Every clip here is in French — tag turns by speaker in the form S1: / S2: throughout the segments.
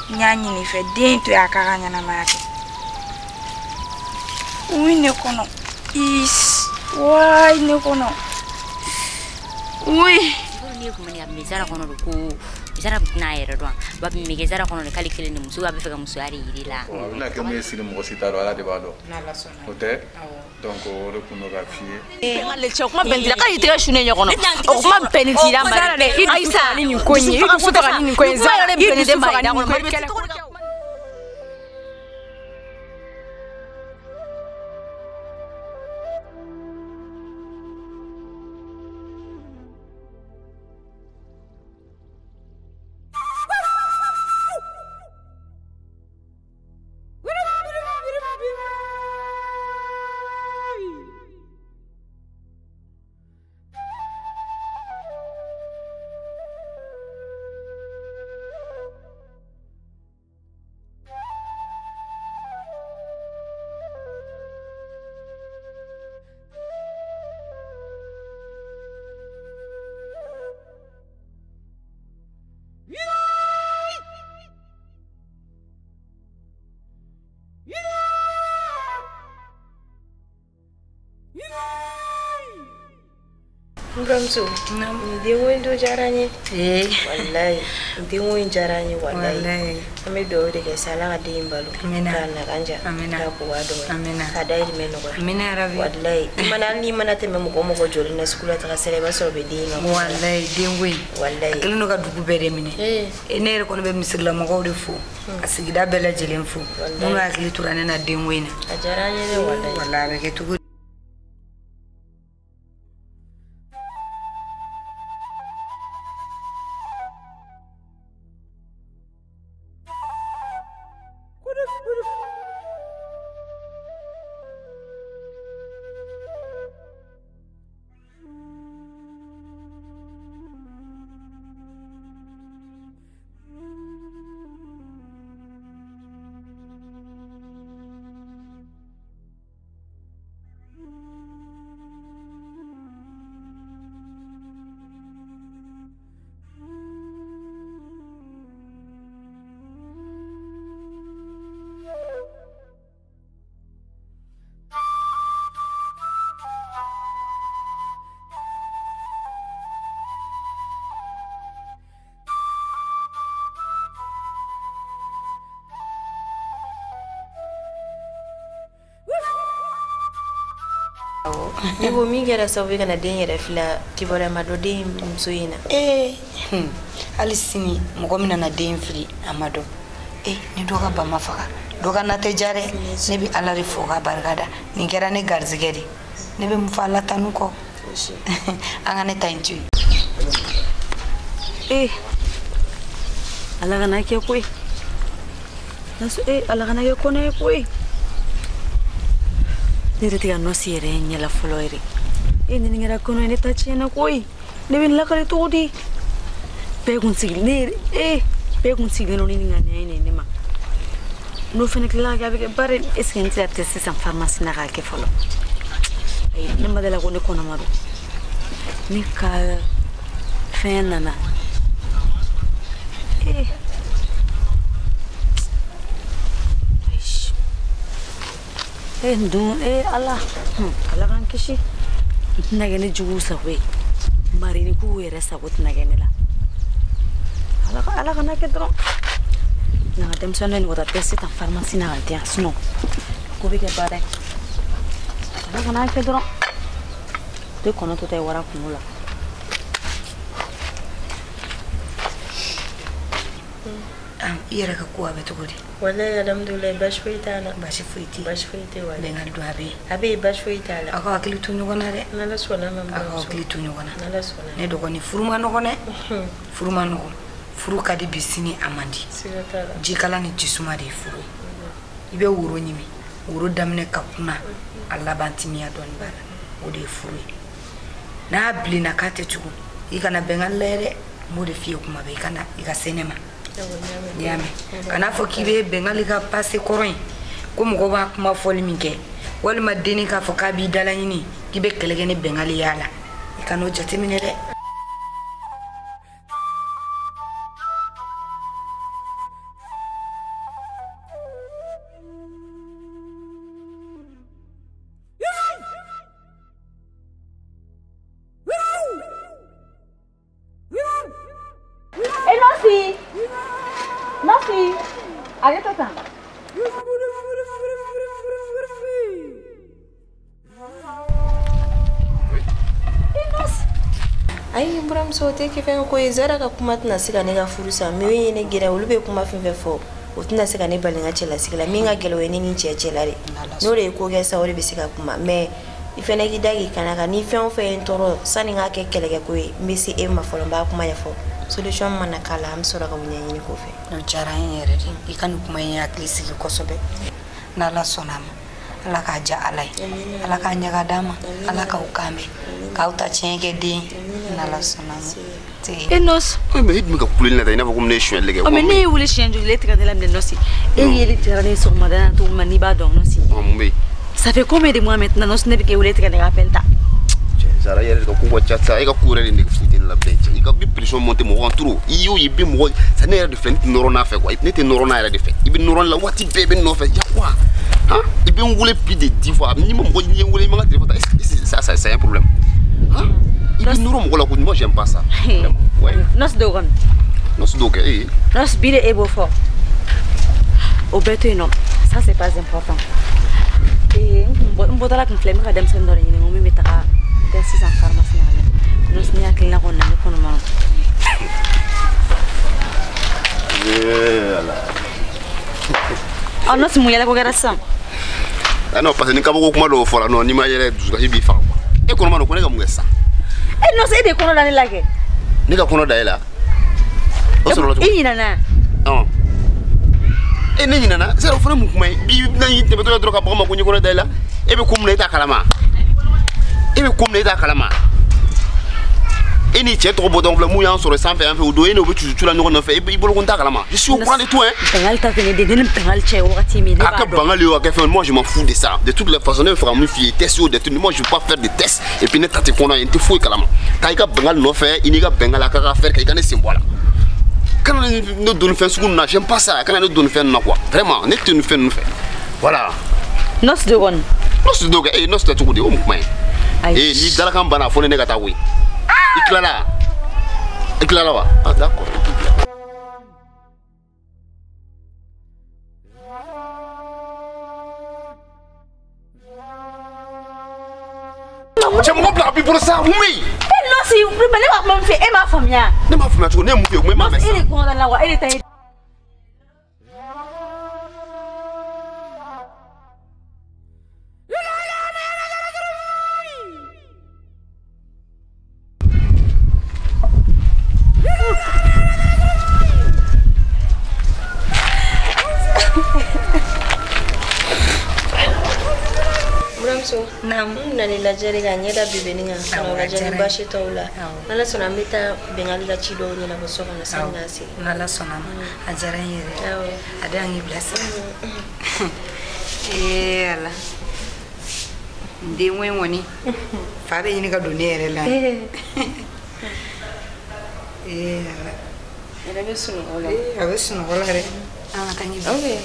S1: Nyanyi ni fe den to yakara nyana make. Uwi ne kono. Is. Why ne kono? Uwi.
S2: Ni ko mani amizara kono ko zara na era do. Ba mi ke zara kono kali kele ni musu abe feka musu ari irila.
S3: Na ke me sile mo sitaro ala de bado.
S1: Na la sona.
S3: Hotel. Donc o re kuno ga fie.
S2: Ngale chokuma bendila ka yitira shune nyokono. O kuma penitira mari.
S1: Aisa ni nkonyi. Futa ni nkonyi.
S2: Zara ni penitira mari da kono.
S4: Gamsu, dingo ndo jaranye. Wallahi, dingo jaranye wallahi. Ame do de ke sala ga dimbalu. Kana kanja. Ta ko wado. Kada iri meno ko.
S1: Amina rabi.
S4: Wallahi, imana ni mana te memo ko mo ko jori na skula ta sele ba so be dinga.
S1: Wallahi dingo.
S4: Wallahi.
S1: Akelo no ga dugu bere mine. Ene ko no be misigla mo ko de fu. Asigida bela jelen fu. Mo ga akili turane na dingo ina.
S4: Ajaranye ne wallahi.
S1: Wallahi ke tugu.
S4: Ibo mi gera sawi kana den yere fila tibora mado den msuina.
S1: Alisini moko mina na den fili amado. Ni doga ba mafaka. Doga na te jare ne bi ala rifo ga bargada. Ni gera ne garzigeri. Ne be mfala tanuko. Anga ne taintu.
S2: Ala kana ke koi. Nasu ala kana ke kone koi. Nere tiga no siere nyela foloiri. Ni ngera kono ne tachena koi. Ne bin la kale todi. Pegun sigil ne pegun sigil no ni ngane ne ma. No fene kla ga be bare esenti atese san pharmacie na ga ke folo. Ne ma de la kone kono maro. Ni ka fena na. Allah kan kishi nagene jugu sawe marini ku yere sabut nagene la Allah kana ke dro na dem sonen wada test ta pharmacie na dia sno ko be ke bare Allah kana ke dro de kono to te wara kumula
S1: yere ka kuwa be to godi
S4: wallahi alhamdulillah bashfuitana
S1: bashfuiti
S4: wala
S1: bengal do
S4: abe bashfuitala
S1: ako akili tunyo gona de
S4: nala sona mamba
S1: ako akili tunyo gona
S4: nala sona
S1: ne do goni furuma no gone furuma no furu kadi bisini amandi
S4: sigatala
S1: jikala ni jisuma de furu ibe wuro nyimi wuro damne kapuna alla bantimiya don bara o de furu na blina kate tugu ikana bengal lere mo de fiye kuma be kana ika senema Yame kana fo kibe bengali ka passe koroin ko mo ba kuma foli minke wal ma deni ka fo ka bi dala nyini kibe kelegene bengali yala ikano jate minere
S2: Nosi, arrête ça.
S4: Ai buramuso te ke fen ko izara ka kuma tana siga ne ga furusa me ne gira ulube kuma fen fo o tana siga ne balinga chela sigla minga gelo ne ni chelare no re ko ga sa ore be siga kuma me ifene gidagi kana ka ni fen fo en toro sani nga ke kelege ko misi e ma folo ba kuma ya fo solution mana kala am sura ka bunya ni ko fe
S1: no jara yere di ikan kuma ya klisi ko sobe na la sonama ala ka ja alai ala ka nyaga dama ala ka ukame ka uta chenge di na la sonama
S2: Enos
S5: mais hit mi ka kulina da ina ba kuma ne shi lege
S2: o me ne wuli shenju le tika de la nosi e yeli tirane sur madana to mani ba donc nosi ça fait combien de mois maintenant nosi ne bi ke wuli tika de appelta
S5: Zara yere ka ko chatsa e ka kurere ne futin la bench e ka bi pression monter mo rentro iyo yibi mo ça ne de fait norona fait quoi ne te norona era de fait ibi norona la wati bebe no fait ya quoi hein ibi on voulait plus de 10 fois minimum ko ni voulait manga ça c'est un problème hein ibi noro mo la ko moi j'aime pas ça ouais
S2: nos dogon
S5: nos dogon
S2: nos bile e beau fort au beto non ça c'est pas important et on botala con flemme ka dem sen dore ni mo mi metaka des 6 ans pharmacie na nos ni akina ko na ko no mano ah nos mu yala ko gara sam
S5: ah non parce que ni ka ko kuma do fora non ni ma yele du ka bi fa quoi e ko no mano ko ne ka mu ngesa
S2: e nos e de ko no dani lage
S5: ni ka ko no daila o so lo to
S2: e nana
S5: non e ne nana zero fora mu kuma bi na yite be to ka ba ma ko ni ko no daila e be kum na ita kalama ebe comme les akalama eni chetro bodon vle mouya sur le 120 ou do eno tu la no no fait i bolo konta kalama je suis au courant de tout hein
S2: tangal ta tene de den tangal che wakati mi
S5: ba bangal yo ka fait moi je m'en fous de ça de toutes les façons ne fera me fier test ou de tout moi je veux pas faire des tests et puis ne tate kona ente fou kalama ta ka bangal no fait ini ka bangal ka faire ka ne simbola quand on nous donne fin seconde j'aime pas ça quand on nous donne fin na quoi vraiment ne te nous fait voilà
S2: nos de gon
S5: nos doga e nos tatu de o mu mai eh ni dala kan bana fo ne ka ta wi iklala wa ah d'accord je me rappelle pour ça oui
S2: non si vous pouvez pas me faire et ma famille
S5: ne ma famille tu ne mu fait ma mère
S2: il est grand dans la wa il est
S4: Nam nani la jari ga nyeda bibeninga na la jari bashi taula nala sona mita bengali la chido nyina bosoko na sangasi
S1: nala sona ajara yere adangi bless ala ndi woni fabe yini ka donere la ala
S4: era besunu ola
S1: abesunu ola re tangi
S4: okay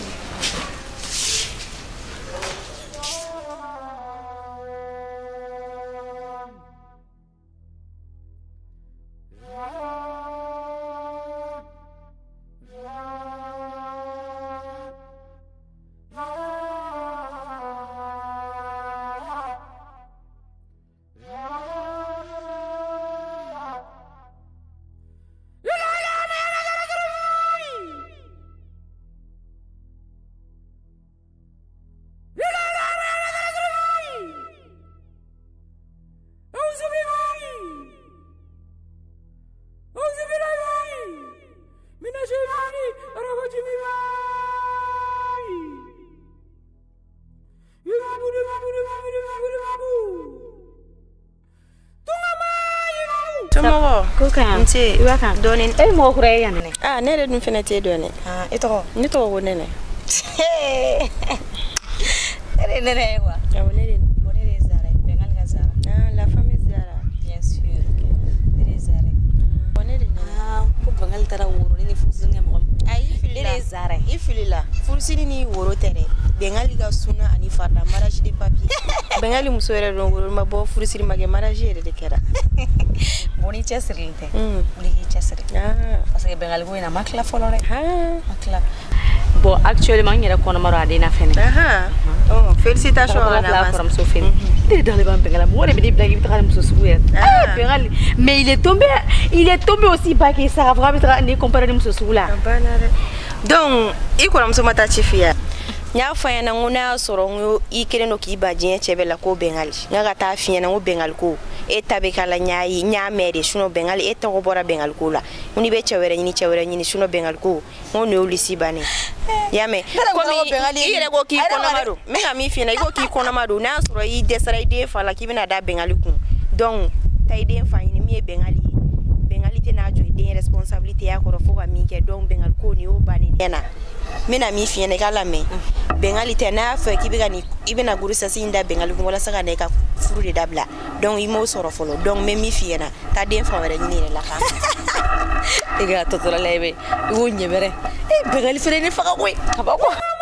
S2: Nti iwaka
S4: donin
S2: e mo kure ya ne
S4: ah ne de dum fenete doni
S2: ah ito
S4: ni to wo nene
S2: nene wa
S4: ya wonere
S2: bonere zara bengal ga zara
S4: ah la famille zara
S2: bien sûr nene zara bonere
S4: ah
S2: ko bengal tara wuro ni fuzu ngam ko
S4: ay filla
S2: Zara
S4: i filila furusiri ni woro tere bengali ga suna ani farda mariage de papier bengali muso yɛrɛ don woro ma bɔ furusiri ma kɛ mariage yɛrɛ de kɛra
S2: boni cɛsirilen tɛ wuli k'i cɛsiri parce que bengali ko in na ma tila fɔlɔ dɛ ma tila bon actuellement n yɛrɛ kɔnɔma don a denna fɛnɛ
S4: félicitations à la
S2: kɔrɔmuso fɛ ne de dalen b'an bengali mɔgɔ de bɛ ne bila k'i bɛ taga ni muso sugu yɛrɛ bengali mais il est tombé aussi bas k'i sa ka fɔ k'a bɛ taga ne comparer ni muso sugu la
S4: donc i kɔrɔmuso ma taa ci f'i ye n y'a fɔ a ɲɛna n ko n'a y'a sɔrɔ n ko i kelen don k'i ba diɲɛ cɛ bɛɛ la ko bengali n ka taa f'i ɲɛna n ko bengali ko e ta bɛ k'a la n y'a mɛn de sinon bengali e tɔgɔ bɔra bengali ko la n ko n'i bɛ cɛ wɛrɛ ɲini sinon bengali ko n ko nin y'o lisi bannen i y'a mɛn komi i yɛrɛ ko k'i kɔnɔma don n bɛ ka min f'i ɲɛna i ko k'i kɔnɔma don n'a y'a sɔrɔ i dɛsɛra i den fa la k'i bɛna da bengali kun donc taa i den fa ɲini min ye bengali ye bengali tɛ n'a jɔ i den responsabilité y'a kɔrɔ fo ka min kɛ donc bengali ko nin y'o bannen ɲɛna n bɛna min f'i ɲɛna i k'a lamɛn bengali tɛ n'a y'a fɔ k'i i bɛna gurusasi in da bengali kun walasa ka na i ka furu de dabila donc i m'o sɔrɔ fɔlɔ donc n bɛ min f'i ɲɛna taa den fa wɛrɛ ɲini yɛrɛ la k'a
S2: i ka tɔtɔla la i bɛ i b'o ɲɛbɛrɛ bengali fɛnɛ ne faga koyi kabako